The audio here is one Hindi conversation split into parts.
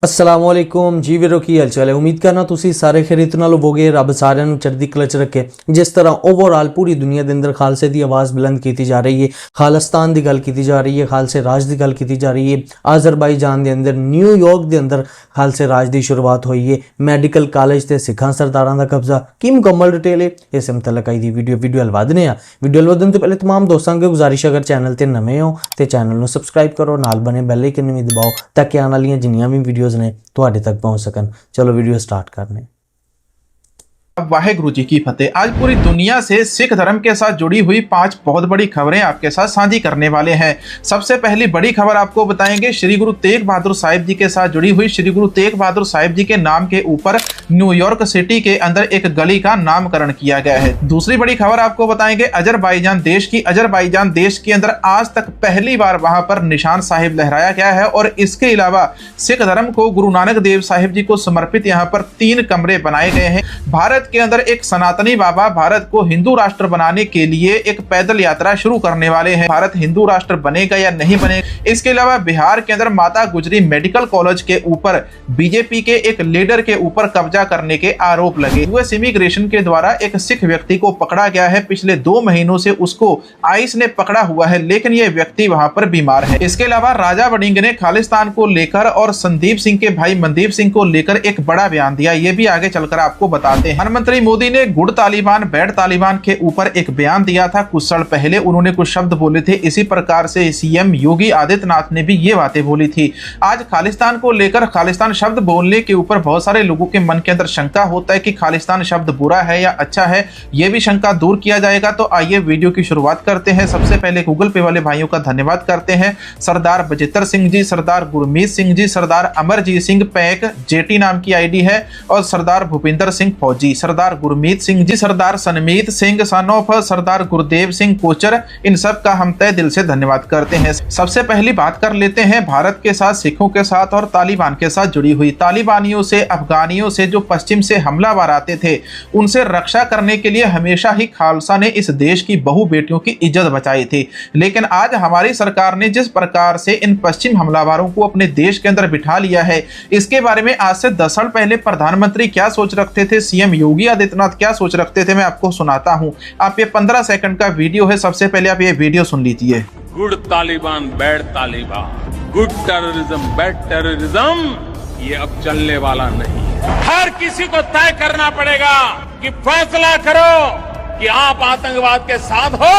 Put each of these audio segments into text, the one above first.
असलामुअलैकुम जी वीरो की हाल चाल है। उम्मीद करना तुसी सारे खैरियत नाल होवोगे। रब सारिਆਂ ਨੂੰ चढ़दी कला च रखे। जिस तरह ओवरऑल पूरी दुनिया के अंदर खालसे की आवाज़ बुलंद की जा रही है, खालिस्तान की गल की जा रही है, खालसे राज की गल की जा रही है। अजरबाईजान के अंदर न्यूयॉर्क के अंदर खालसे राज की शुरुआत हुई है। मैडिकल कॉलेज से सिखा सरदारां का कब्जा की मुकम्मल डिटेल है इस मुतलक आई दी वीडियो अलवादने आ। वीडियो अलवादन तो पहले तमाम दोस्तों की गुजारिश, अगर चैनल पर नवे हो तो चैनल को सबसक्राइब करो, नाल बने बेल आइकन भी दबाओ ताकि आने वाली जिन्नियां भी वीडियोज़ ने ਤੁਹਾਡੇ तक पहुंच सकन। चलो वीडियो स्टार्ट करने। वाहेगुरु जी की फतेह। आज पूरी दुनिया से सिख धर्म के साथ जुड़ी हुई 5 बहुत बड़ी खबरें आपके साथ साझी करने वाले हैं। सबसे पहली बड़ी खबर आपको बताएंगे श्री गुरु तेग बहादुर साहिब जी के साथ जुड़ी हुई। श्री गुरु तेग बहादुर साहिब जी के नाम के ऊपर न्यूयॉर्क सिटी के अंदर एक गली का नामकरण किया गया है। दूसरी बड़ी खबर आपको बताएंगे अजरबाईजान देश की। अजरबाईजान देश के अंदर आज तक पहली बार वहां पर निशान साहिब लहराया गया है और इसके अलावा सिख धर्म को गुरु नानक देव साहिब जी को समर्पित यहाँ पर 3 कमरे बनाए गए हैं। भारत के अंदर एक सनातनी बाबा भारत को हिंदू राष्ट्र बनाने के लिए एक पैदल यात्रा शुरू करने वाले हैं। भारत हिंदू राष्ट्र बनेगा या नहीं बनेगा। इसके अलावा बिहार के अंदर माता गुजरी मेडिकल कॉलेज के ऊपर बीजेपी के एक लीडर के ऊपर कब्जा करने के आरोप लगे। यूएस इमिग्रेशन के द्वारा एक सिख व्यक्ति को पकड़ा गया है। पिछले 2 महीनों से उसको आइस ने पकड़ा हुआ है, लेकिन यह व्यक्ति वहां पर बीमार है। इसके अलावा राजा वड़िंग ने खालिस्तान को लेकर और संदीप सिंह के भाई मनदीप सिंह को लेकर एक बड़ा बयान दिया। यह भी आगे चलकर आपको बताते हैं। प्रधानमंत्री मोदी ने गुड तालिबान बैड तालिबान के ऊपर एक बयान दिया था। कुछ साल पहले उन्होंने कुछ शब्द बोले थे। इसी प्रकार से सीएम योगी आदित्यनाथ ने भी ये बातें बोली थी। आज खालिस्तान को लेकर खालिस्तान शब्द बोलने के ऊपर बहुत सारे लोगों के मन के अंदर शंका होता है कि खालिस्तान शब्द बुरा है या अच्छा है। यह भी शंका दूर किया जाएगा। तो आइए वीडियो की शुरुआत करते हैं। सबसे पहले गूगल पे वाले भाइयों का धन्यवाद करते हैं। सरदार बजित्र सिंह जी, सरदार गुरमीत सिंह जी, सरदार अमरजीत सिंह पैक जेटी नाम की आईडी है और सरदार भूपिंदर सिंह फौजी, सरदार गुरमीत सिंह जी, सरदार सनमीत सिंह सन ऑफ सरदार गुरदेव सिंह कोचर, इन सब का हम तहे दिल से धन्यवाद करते हैं। सबसे पहली बात कर लेते हैं भारत के साथ, सिखों के साथ और तालिबान के साथ जुड़ी हुई। तालिबानियों से, अफगानियों से जो पश्चिम से हमलावर आते थे, उनसे रक्षा करने के लिए हमेशा ही खालसा ने इस देश की बहु बेटियों की इज्जत बचाई थी। लेकिन आज हमारी सरकार ने जिस प्रकार से इन पश्चिम हमलावरों को अपने देश के अंदर बिठा लिया है, इसके बारे में आज से 10 साल पहले प्रधानमंत्री क्या सोच रखते थे, सीएम योगी आदित्यनाथ क्या सोच रखते थे, मैं आपको सुनाता हूं। आप ये 15 सेकंड का वीडियो है। सबसे पहले आप ये वीडियो सुन लीजिए। Good Taliban bad Taliban, good terrorism bad terrorism, ये अब चलने वाला नहीं है। हर किसी को तय करना पड़ेगा कि फैसला करो कि आप आतंकवाद के साथ हो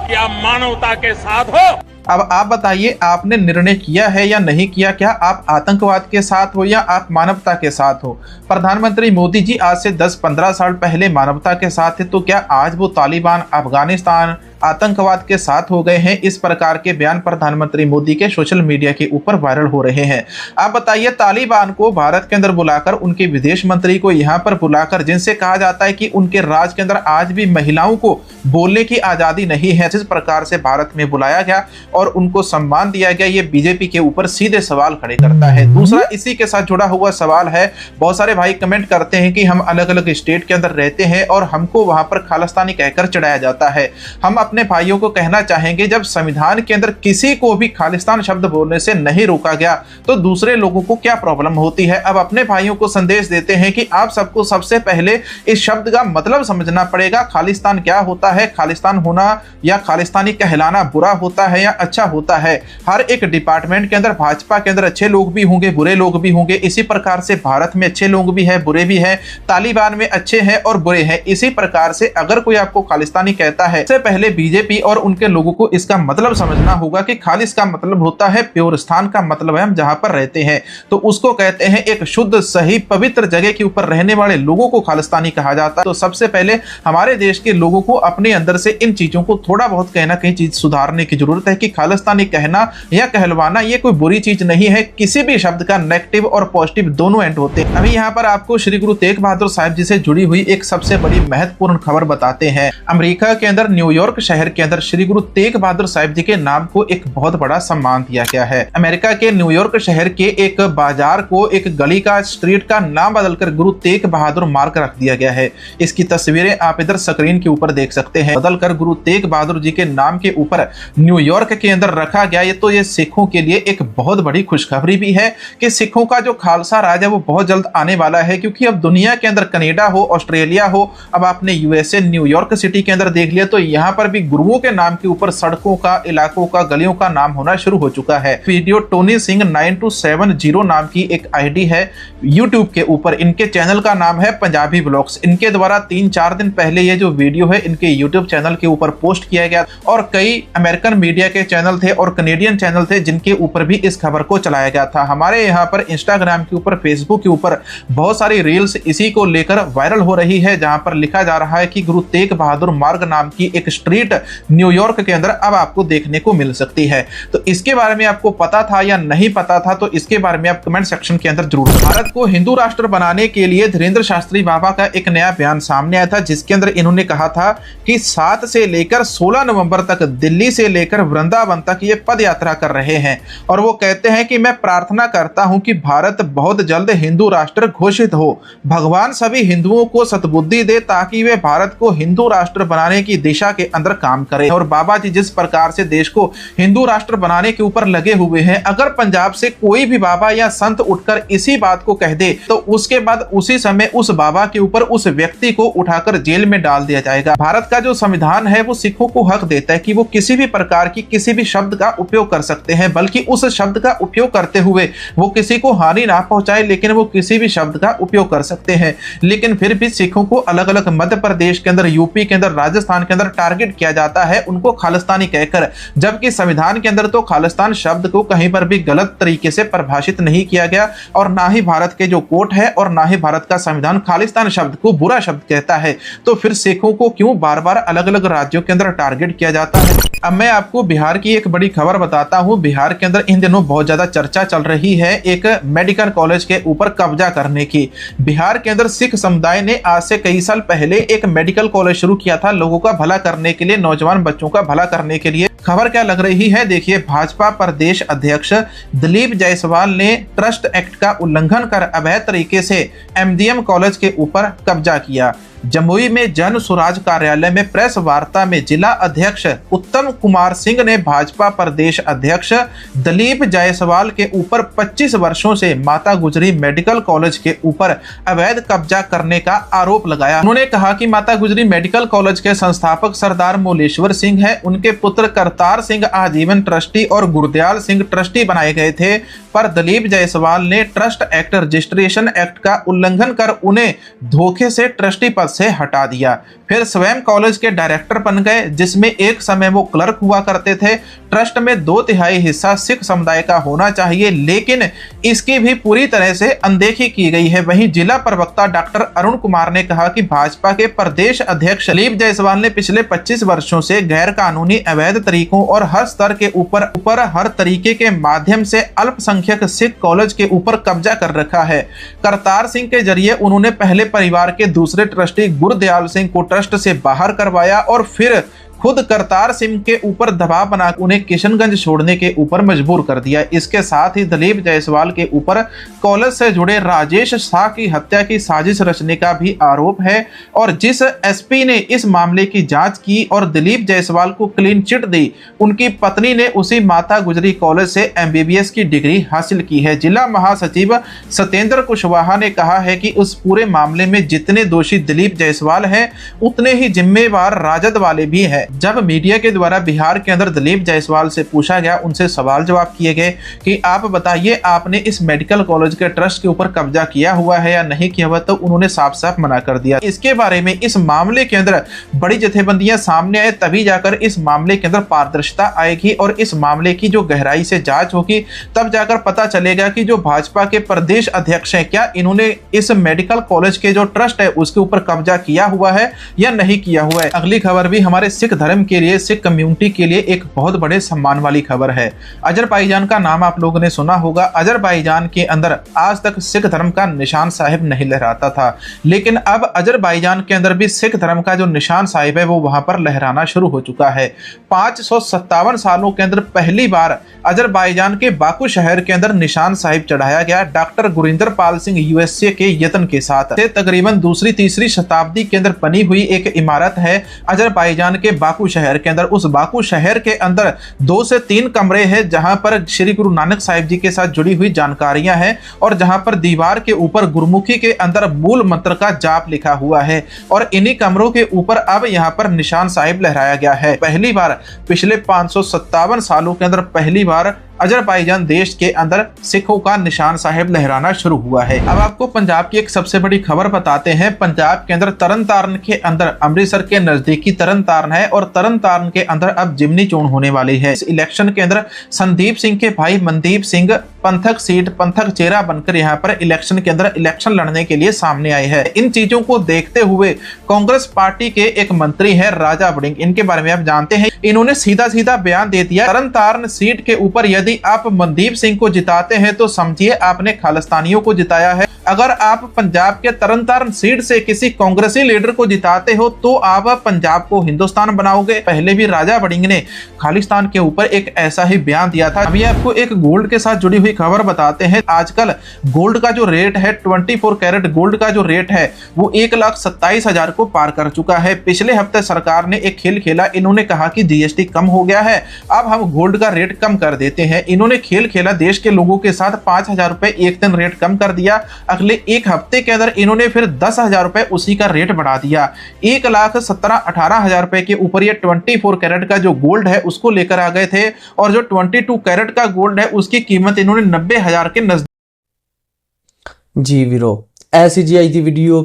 कि आप मानवता के साथ हो। अब आप बताइए, आपने निर्णय किया है या नहीं किया? क्या आप आतंकवाद के साथ हो या आप मानवता के साथ हो? प्रधानमंत्री मोदी जी आज से 10-15 साल पहले मानवता के साथ थे, तो क्या आज वो तालिबान, अफगानिस्तान, आतंकवाद के साथ हो गए हैं? इस प्रकार के बयान प्रधानमंत्री मोदी के सोशल मीडिया के ऊपर वायरल हो रहे हैं। आप बताइए, तालिबान को भारत के अंदर बुलाकर, उनके विदेश मंत्री को यहाँ पर बुलाकर, जिनसे कहा जाता है कि उनके राज के अंदर आज भी महिलाओं को बोलने की आजादी नहीं है, जिस प्रकार से भारत में बुलाया गया और उनको सम्मान दिया गया, ये बीजेपी के ऊपर सीधे सवाल खड़े करता है। दूसरा इसी के साथ जुड़ा हुआ सवाल है, बहुत सारे भाई कमेंट करते हैं कि हम अलग अलग स्टेट के अंदर रहते हैं और हमको वहां पर खालिस्तानी कहकर चढ़ाया जाता है। हम अपने भाइयों को कहना चाहेंगे, जब संविधान के अंदर किसी को भी खालिस्तान शब्द बोलने से नहीं रोका गया तो दूसरे लोगों को क्या प्रॉब्लम होती है? अब अपने भाइयों को संदेश देते हैं कि आप सबको सबसे पहले इस शब्द का मतलब समझना पड़ेगा। खालिस्तान क्या होता है? खालिस्तान होना या खालिस्तानी कहलाना बुरा होता है या अच्छा होता है? हर एक डिपार्टमेंट के अंदर, भाजपा के अंदर अच्छे लोग भी होंगे, बुरे लोग भी होंगे। इसी प्रकार से भारत में अच्छे लोग भी है, बुरे भी है। तालिबान में अच्छे हैं और बुरे हैं। इसी प्रकार से अगर कोई आपको खालिस्तानी कहता है, सबसे पहले बीजेपी और उनके लोगों को इसका मतलब समझना होगा कि खालिस का मतलब होता है प्योर, स्थान का मतलब है हम जहां पर रहते हैं, तो उसको कहते हैं एक शुद्ध, सही, पवित्र जगह के ऊपर रहने वाले लोगों को खालिस्तानी कहा जाता है। तो सबसे पहले हमारे देश के लोगों को अपने अंदर से इन चीजों को थोड़ा बहुत कहीं ना कहीं चीज सुधारने की जरूरत है कि खालिस्तानी कहना या कहलवाना ये कोई बुरी चीज नहीं है। किसी भी शब्द का नेगेटिव और पॉजिटिव दोनों एंड होते हैं। अभी यहाँ पर आपको श्री गुरु तेग बहादुर साहिब जी से जुड़ी हुई एक सबसे बड़ी महत्वपूर्ण खबर बताते हैं। अमेरिका के अंदर न्यूयॉर्क शहर के अंदर श्री गुरु तेग बहादुर साहिब जी के नाम को एक बहुत बड़ा सम्मान दिया गया है। अमेरिका के न्यूयॉर्क शहर के एक बाजार को, एक गली का, स्ट्रीट का नाम बदलकर गुरु तेग बहादुर मार्ग रख दिया गया है। इसकी तस्वीरें आप इधर स्क्रीन के ऊपर देख सकते हैं। बदलकर गुरु तेग बहादुर जी के नाम के ऊपर न्यूयॉर्क के अंदर रखा गया। ये सिखों के लिए एक बहुत बड़ी खुशखबरी भी है कि सिखों का जो खालसा राज है वो बहुत जल्द आने वाला है, क्योंकि अब दुनिया के अंदर कनाडा हो, ऑस्ट्रेलिया हो, अब आपने यूएसए न्यूयॉर्क सिटी के अंदर देख लिया, तो यहाँ पर भी गुरुओं के नाम के ऊपर सड़कों का, इलाकों का, गलियों का नाम होना शुरू हो चुका है। वीडियो टोनी सिंह 9270 नाम की एक आईडी है यूट्यूब के ऊपर। इनके चैनल का नाम है पंजाबी ब्लॉग्स। इनके द्वारा 3-4 दिन पहले ये जो वीडियो है इनके यूट्यूब चैनल के ऊपर पोस्ट किया गया, और कई अमेरिकन मीडिया के चैनल थे और कनेडियन चैनल थे जिनके ऊपर भी इस खबर को चलाया गया था। हमारे यहाँ पर इंस्टाग्राम के ऊपर, फेसबुक के ऊपर बहुत सारी रील्स इसी को लेकर वायरल हो रही है, जहां पर लिखा जा रहा है कि गुरु तेग बहादुर मार्ग नाम की एक स्ट्रीट न्यूयॉर्क के अंदर अब आपको देखने को मिल सकती है। तो इसके बारे में आपको पता था या नहीं पता था, तो इसके बारे में आप कमेंट सेक्शन के अंदर जरूर। भारत को हिंदू राष्ट्र बनाने के लिए धीरेन्द्र शास्त्री बाबा का एक नया बयान सामने आया था, जिसके अंदर इन्होंने कहा था कि 7 से लेकर 16 नवंबर तक दिल्ली से लेकर वृंदावन तक ये पद यात्रा कर रहे हैं। और वो कहते हैं कि मैं प्रार्थना करता हूं कि भारत बहुत जल्द हिंदू राष्ट्र घोषित हो। भगवान सभी हिंदुओं को सद्बुद्धि दे ताकि वे भारत को हिंदू राष्ट्र बनाने की दिशा के अंदर काम करें। और बाबा जी जिस प्रकार से देश को हिंदू राष्ट्र बनाने के ऊपर लगे हुए हैं, अगर पंजाब से कोई भी बाबा या संत उठकर इसी बात को कह दे तो उसके बाद उसी समय उस बाबा के ऊपर उस व्यक्ति को उठाकर जेल में डाल दिया जाएगा। भारत का जो संविधान है वो सिखों को हक देता है कि वो किसी भी प्रकार की किसी भी शब्द का उपयोग कर सकते हैं, बल्कि उस शब्द का उपयोग करते हुए वो किसी को हानि ना पहुंचाए, लेकिन वो किसी भी शब्द का उपयोग कर सकते हैं। लेकिन फिर भी सिखों को अलग अलग मध्य प्रदेश के अंदर, यूपी के अंदर, राजस्थान के अंदर टारगेट किया जाता है, उनको खालिस्तानी कहकर, जबकि संविधान के अंदर तो खालिस्तान शब्द को कहीं पर भी गलत तरीके से परिभाषित नहीं किया गया, और ना ही भारत के जो कोर्ट है और ना ही भारत का संविधान खालिस्तान शब्द को बुरा शब्द कहता है। तो फिर सिखों को क्यों बार बार अलग अलग राज्यों के अंदर टारगेट किया जाता है? अब मैं आपको बिहार की एक बड़ी खबर बताता हूं। बिहार के अंदर इन दिनों बहुत ज्यादा चर्चा चल रही है एक मेडिकल कॉलेज के ऊपर कब्जा करने की। बिहार के अंदर सिख समुदाय ने आज से कई साल पहले एक मेडिकल कॉलेज शुरू किया था, लोगों का भला करने के लिए, नौजवान बच्चों का भला करने के लिए। खबर क्या लग रही है, देखिए। भाजपा प्रदेश अध्यक्ष दिलीप जायसवाल ने ट्रस्ट एक्ट का उल्लंघन कर अवैध तरीके से एमडीएम कॉलेज के ऊपर कब्जा किया। जमुई में जन स्वराज कार्यालय में प्रेस वार्ता में जिला अध्यक्ष उत्तम कुमार सिंह ने भाजपा प्रदेश अध्यक्ष दिलीप जायसवाल के ऊपर 25 वर्षों से माता गुजरी मेडिकल कॉलेज के ऊपर अवैध कब्जा करने का आरोप लगाया। उन्होंने कहा कि माता गुजरी मेडिकल कॉलेज के संस्थापक सरदार मोलेश्वर सिंह है, उनके पुत्र करतार सिंह आजीवन ट्रस्टी और गुरदयाल सिंह ट्रस्टी बनाए गए थे, पर दिलीप जायसवाल ने ट्रस्ट एक्ट, रजिस्ट्रेशन एक्ट का उल्लंघन कर उन्हें धोखे से ट्रस्टी पद से हटा दिया। फिर स्वयं कॉलेज के डायरेक्टर बन गए, जिसमें एक समय वो क्लर्क हुआ करते थे। ट्रस्ट में 2/3 हिस्सा सिख समुदाय का होना चाहिए, लेकिन इसकी भी पूरी तरह से अनदेखी की गई है। वहीं जिला प्रवक्ता डॉक्टर अरुण कुमार ने कहा कि भाजपा के प्रदेश अध्यक्ष दिलीप जायसवाल ने पिछले 25 वर्षों से गैर कानूनी, अवैध तरीकों और हर स्तर के ऊपर हर तरीके के माध्यम से अल्पसंख्यक सिख कॉलेज के ऊपर कब्जा कर रखा है। करतार सिंह के जरिए उन्होंने पहले परिवार के दूसरे ट्रस्टी गुरदयाल सिंह को ट्रस्ट से बाहर करवाया और फिर खुद करतार सिंह के ऊपर दबाव बना उन्हें किशनगंज छोड़ने के ऊपर मजबूर कर दिया। इसके साथ ही दिलीप जायसवाल के ऊपर कॉलेज से जुड़े राजेश शाह की हत्या की साजिश रचने का भी आरोप है, और जिस एसपी ने इस मामले की जांच की और दिलीप जायसवाल को क्लीन चिट दी, उनकी पत्नी ने उसी माता गुजरी कॉलेज से एमबीबीएस की डिग्री हासिल की है। जिला महासचिव सत्येंद्र कुशवाहा ने कहा है कि उस पूरे मामले में जितने दोषी दिलीप जायसवाल हैं, उतने ही जिम्मेवार राजद वाले भी हैं। जब मीडिया के द्वारा बिहार के अंदर दिलीप जायसवाल से पूछा गया, उनसे सवाल जवाब किए गए कि आप बताइए आपने इस मेडिकल कॉलेज के ट्रस्ट के ऊपर कब्जा किया हुआ है या नहीं किया हुआ, तो उन्होंने साफ साफ मना कर दिया। इसके बारे में इस मामले के अंदर बड़ी जथेबंदियां सामने आए, तभी जाकर इस मामले के अंदर पारदर्शिता आएगी और इस मामले की जो गहराई से जांच होगी, तब जाकर पता चलेगा कि जो भाजपा के प्रदेश अध्यक्ष हैं, क्या इन्होंने इस मेडिकल कॉलेज के जो ट्रस्ट है उसके ऊपर कब्जा किया हुआ है या नहीं किया हुआ है। अगली खबर भी हमारे सिख धर्म के लिए, सिख कम्युनिटी के लिए एक बहुत बड़े सम्मान वाली खबर है। अजरबैजान का नाम आप लोगों ने सुना होगा। अजरबैजान के अंदर आज तक सिख धर्म का निशान साहिब नहीं लहराता था, लेकिन अब अजरबैजान के अंदर भी सिख धर्म का जो निशान साहिब है वो वहां पर लहराना शुरू हो चुका है। 557 सालों के अंदर पहली बार अजरबैजान के बाकू शहर के अंदर निशान साहिब चढ़ाया गया डॉक्टर गुरिंदर पाल सिंह यूएसए के यत्न के साथ। तकरीबन दूसरी तीसरी शताब्दी के अंदर बनी हुई एक इमारत है अजरबैजान के बाकू शहर के अंदर। उस बाकू शहर के अंदर 2 से 3 कमरे हैं जहां पर श्री गुरु नानक साहिब जी के साथ जुड़ी हुई जानकारियां हैं और जहां पर दीवार के ऊपर गुरमुखी के अंदर मूल मंत्र का जाप लिखा हुआ है और इन्हीं कमरों के ऊपर अब यहां पर निशान साहिब लहराया गया है। पहली बार पिछले 557 सालों के अंदर पहली बार अजरबैजान देश के अंदर सिखों का निशान साहिब लहराना शुरू हुआ है। अब आपको पंजाब की एक सबसे बड़ी खबर बताते हैं। पंजाब के अंदर तरनतारन के अंदर, अमृतसर के नजदीकी तरनतारन है और तरनतारन के अंदर अब जिमनी चोण होने वाली है। इस इलेक्शन के अंदर संदीप सिंह के भाई मनदीप सिंह पंथक सीट, पंथक चेहरा बनकर यहाँ पर इलेक्शन के अंदर इलेक्शन लड़ने के लिए सामने आए हैं। इन चीजों को देखते हुए कांग्रेस पार्टी के एक मंत्री है राजा वड़िंग, इनके बारे में आप जानते हैं। इन्होंने सीधा सीधा बयान दे दिया, तरनतारन सीट के ऊपर यदि आप मनदीप सिंह को जिताते हैं तो समझिए आपने खालिस्तानियों को जिताया है। अगर आप पंजाब के तरनतारन सीट से किसी कांग्रेसी लीडर को जिताते हो तो आप पंजाब को हिंदुस्तान बनाओगे। पहले भी राजा वड़िंग ने खालिस्तान के ऊपर एक ऐसा ही बयान दिया था। अभी आपको एक गोल्ड के साथ जुड़ी हुई खबर बताते हैं। आजकल गोल्ड का जो रेट है, 24 कैरेट गोल्ड का जो रेट है वो 1,27,000 को पार कर चुका है। पिछले हफ्ते सरकार ने एक खेल खेला, इन्होंने कहा कि जीएसटी कम हो गया है, अब हम गोल्ड का रेट कम कर देते हैं। इन्होंने खेल खेला, देश के लोगों के साथ 5,000 रुपए एक दिन रेट कम कर दिया। अगले एक हफ्ते के अंदर इन्होंने फिर 10,000 रुपए उसी का रेट बढ़ा दिया। 1,17,18,000 रुपए के ऊपर ये 24 कैरेट का जो गोल्ड है उसको लेकर आ गए थे और जो 22 कैरेट का गोल्ड है उसकी कीमत इन्होंने 90,000 के नजदीक। जी वीरो, ऐसी जी आई दी वीडियो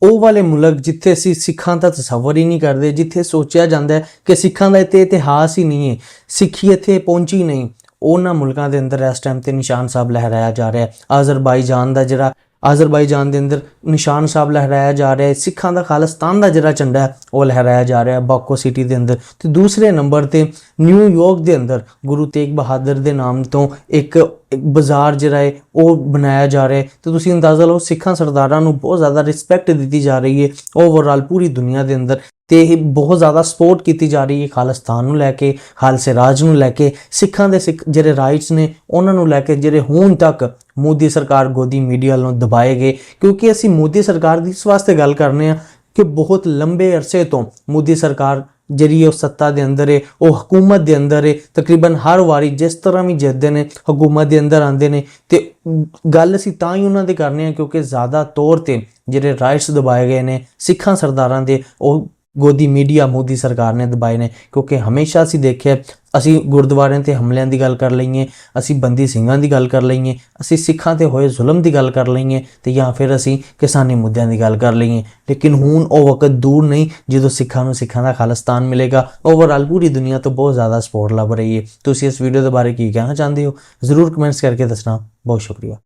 ਉਹ ਵਾਲੇ ਮੁਲਕ ਜਿੱਥੇ ਅਸੀਂ ਸਿੱਖਾਂ ਦਾ ਤਸੱਵਰ ਹੀ ਨਹੀਂ ਕਰਦੇ, ਜਿੱਥੇ ਸੋਚਿਆ ਜਾਂਦਾ ਹੈ ਕਿ ਸਿੱਖਾਂ ਦਾ ਇੱਥੇ ਇਤਿਹਾਸ ਹੀ ਨਹੀਂ ਹੈ, ਸਿੱਖੀ ਇੱਥੇ ਪਹੁੰਚੀ ਨਹੀਂ, ਉਹਨਾਂ ਮੁਲਕਾਂ ਦੇ ਅੰਦਰ ਇਸ ਟਾਈਮ ਤੇ ਨਿਸ਼ਾਨ ਸਾਹਿਬ ਲਹਿਰਾਇਆ ਜਾ ਰਿਹਾ ਹੈ। ਅਜ਼ਰਬਾਈਜਾਨ ਦਾ ਜਿਹੜਾ ਅਜ਼ਰਬਾਈਜਾਨ ਦੇ ਅੰਦਰ ਨਿਸ਼ਾਨ ਸਾਹਿਬ ਲਹਿਰਾਇਆ ਜਾ ਰਿਹਾ ਹੈ। ਸਿੱਖਾਂ ਦਾ ਖਾਲਿਸਤਾਨ ਦਾ ਜਿਹੜਾ ਝੰਡਾ ਹੈ ਉਹ ਲਹਿਰਾਇਆ ਜਾ ਰਿਹਾ ਹੈ ਬਾਕੂ ਸਿਟੀ ਦੇ ਅੰਦਰ। ਤੇ ਦੂਸਰੇ ਨੰਬਰ ਤੇ ਨਿਊਯਾਰਕ ਦੇ ਅੰਦਰ ਗੁਰੂ ਤੇਗ ਬਹਾਦਰ ਦੇ ਨਾਮ ਤੋਂ ਇੱਕ ਬਾਜ਼ਾਰ ਜਿਹੜਾ ਹੈ ਉਹ ਬਣਾਇਆ ਜਾ ਰਿਹਾ ਹੈ। ਤੇ ਤੁਸੀਂ ਅੰਦਾਜ਼ਾ ਲਓ ਸਿੱਖਾਂ ਸਰਦਾਰਾਂ ਨੂੰ ਬਹੁਤ ਜ਼ਿਆਦਾ ਰਿਸਪੈਕਟ ਦਿੱਤੀ ਜਾ ਰਹੀ ਹੈ ਓਵਰਆਲ ਪੂਰੀ ਦੁਨੀਆ ਦੇ ਅੰਦਰ, ਤੇ ਇਹ ਬਹੁਤ ਜ਼ਿਆਦਾ ਸਪੋਰਟ ਕੀਤੀ ਜਾ ਰਹੀ ਹੈ ਖਾਲਿਸਤਾਨ ਨੂੰ ਲੈ ਕੇ, ਖਾਲਸੇ ਰਾਜ ਨੂੰ ਲੈ ਕੇ, ਸਿੱਖਾਂ ਦੇ ਜਿਹੜੇ ਰਾਈਟਸ ਨੇ ਉਹਨਾਂ ਨੂੰ ਲੈ ਕੇ, ਜਿਹੜੇ ਹੁਣ ਤੱਕ ਮੋਦੀ ਸਰਕਾਰ ਗੋਦੀ ਮੀਡੀਆ ਵੱਲੋਂ ਦਬਾਏ ਗਏ। ਕਿਉਂਕਿ ਅਸੀਂ ਮੋਦੀ ਸਰਕਾਰ ਦੀ ਇਸ ਵਾਸਤੇ ਗੱਲ ਕਰਨੇ ਆ ਕਿ ਬਹੁਤ ਲੰਬੇ ਅਰਸੇ ਤੋਂ ਮੋਦੀ ਸਰਕਾਰ ਜਿਹੜੀ ਉਹ ਸੱਤਾ ਦੇ ਅੰਦਰ ਹੈ, ਉਹ ਹਕੂਮਤ ਦੇ ਅੰਦਰ ਹੈ। ਤਕਰੀਬਨ ਹਰ ਵਾਰੀ ਜਿਸ ਤਰ੍ਹਾਂ ਵੀ ਜਿੱਤਦੇ ਨੇ ਹਕੂਮਤ ਦੇ ਅੰਦਰ ਆਉਂਦੇ ਨੇ। ਤੇ ਗੱਲ ਅਸੀਂ ਤਾਂ ਹੀ ਉਹਨਾਂ ਦੇ ਕਰਨੇ ਆ ਕਿਉਂਕਿ ਜ਼ਿਆਦਾ ਤੌਰ ਤੇ ਜਿਹੜੇ ਰਾਈਟਸ ਦਬਾਏ ਗਏ ਨੇ ਸਿੱਖਾਂ ਸਰਦਾਰਾਂ ਦੇ ਉਹ ਗੋਦੀ ਮੀਡੀਆ ਮੋਦੀ ਸਰਕਾਰ ਨੇ ਦਬਾਏ ਨੇ। ਕਿਉਂਕਿ ਹਮੇਸ਼ਾ ਅਸੀਂ ਦੇਖਿਆ, ਅਸੀਂ ਗੁਰਦੁਆਰਿਆਂ ਤੇ ਹਮਲਿਆਂ ਦੀ ਗੱਲ ਕਰ ਲਈਏ, ਅਸੀਂ ਬੰਦੀ ਸਿੰਘਾਂ ਦੀ ਗੱਲ ਕਰ ਲਈਏ, ਅਸੀਂ ਸਿੱਖਾਂ ਤੇ ਹੋਏ ਜ਼ੁਲਮ ਦੀ ਗੱਲ ਕਰ ਲਈਏ ਤੇ ਜਾਂ ਫਿਰ ਅਸੀਂ ਕਿਸਾਨੀ ਮੁੱਦਿਆਂ ਦੀ ਗੱਲ ਕਰ ਲਈਏ। ਲੇਕਿਨ ਹੁਣ ਉਹ ਵਕਤ ਦੂਰ ਨਹੀਂ ਜਦੋਂ ਸਿੱਖਾਂ ਨੂੰ ਸਿੱਖਾਂ ਦਾ ਖਾਲਿਸਤਾਨ ਮਿਲੇਗਾ। ਓਵਰਆਲ ਪੂਰੀ ਦੁਨੀਆ ਤੋਂ ਬਹੁਤ ਜ਼ਿਆਦਾ ਸਪੋਰਟ ਲੱਭ ਰਹੀ ਹੈ। ਤੁਸੀਂ ਇਸ ਵੀਡੀਓ ਦੇ ਬਾਰੇ ਕੀ ਕਹਿਣਾ ਚਾਹੁੰਦੇ ਹੋ ਜ਼ਰੂਰ ਕਮੈਂਟਸ ਕਰਕੇ ਦੱਸਣਾ। ਬਹੁਤ ਸ਼ੁਕਰੀਆ।